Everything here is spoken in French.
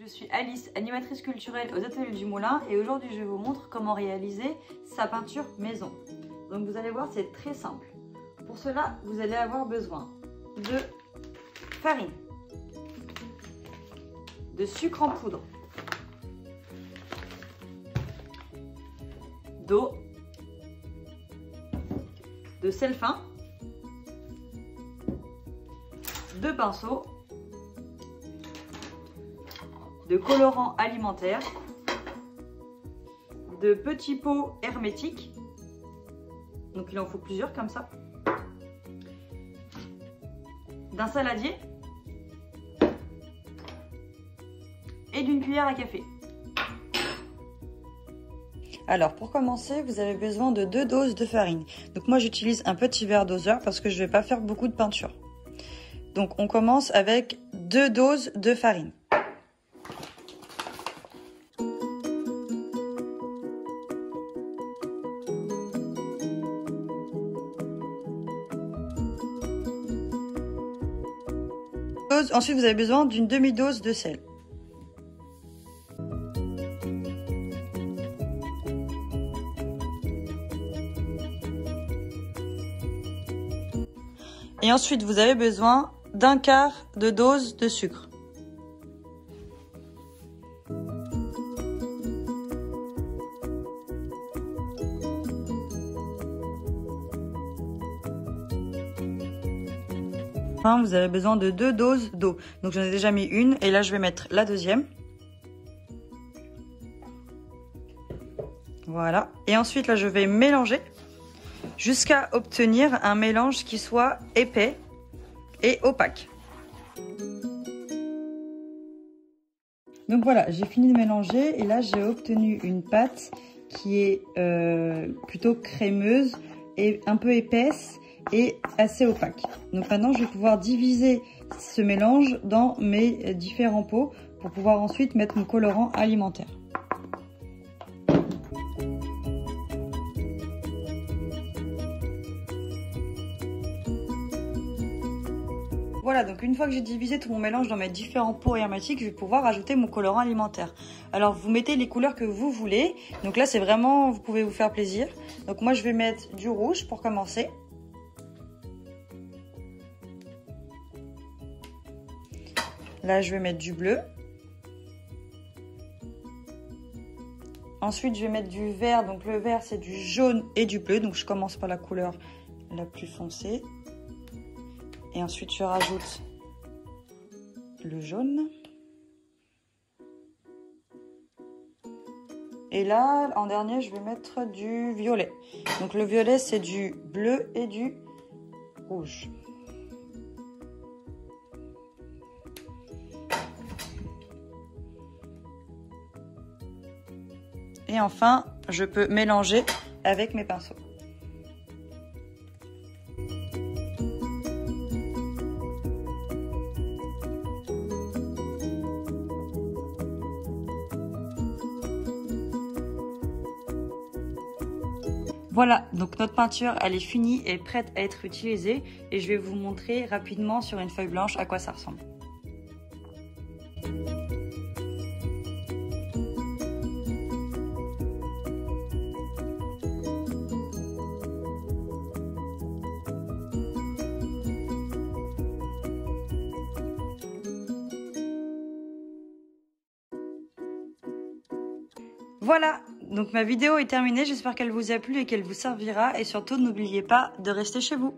Je suis Alice, animatrice culturelle aux Ateliers du Moulin et aujourd'hui je vous montre comment réaliser sa peinture maison. Donc vous allez voir, c'est très simple. Pour cela, vous allez avoir besoin de farine, de sucre en poudre, d'eau, de sel fin, de pinceau, de colorants alimentaires, de petits pots hermétiques, donc il en faut plusieurs comme ça, d'un saladier et d'une cuillère à café. Alors pour commencer, vous avez besoin de 2 doses de farine. Donc moi j'utilise un petit verre doseur parce que je ne vais pas faire beaucoup de peinture. Donc on commence avec 2 doses de farine. Ensuite, vous avez besoin d'une demi-dose de sel. Et ensuite, vous avez besoin d'un quart de dose de sucre. Enfin, vous avez besoin de 2 doses d'eau. Donc j'en ai déjà mis une et là je vais mettre la deuxième. Voilà. Et ensuite là je vais mélanger jusqu'à obtenir un mélange qui soit épais et opaque. Donc voilà, j'ai fini de mélanger et là j'ai obtenu une pâte qui est plutôt crémeuse et un peu épaisse et assez opaque. Donc maintenant je vais pouvoir diviser ce mélange dans mes différents pots pour pouvoir ensuite mettre mon colorant alimentaire. Voilà, donc une fois que j'ai divisé tout mon mélange dans mes différents pots hermétiques, je vais pouvoir ajouter mon colorant alimentaire. Alors vous mettez les couleurs que vous voulez. Donc là c'est vraiment, vous pouvez vous faire plaisir. Donc moi je vais mettre du rouge pour commencer. Là, je vais mettre du bleu. Ensuite, je vais mettre du vert. Donc, le vert, c'est du jaune et du bleu. Donc, je commence par la couleur la plus foncée. Et ensuite, je rajoute le jaune. Et là, en dernier, je vais mettre du violet. Donc, le violet, c'est du bleu et du rouge. Et enfin, je peux mélanger avec mes pinceaux. Voilà, donc notre peinture, elle est finie et prête à être utilisée. Et je vais vous montrer rapidement sur une feuille blanche à quoi ça ressemble. Voilà, donc ma vidéo est terminée, j'espère qu'elle vous a plu et qu'elle vous servira et surtout n'oubliez pas de rester chez vous.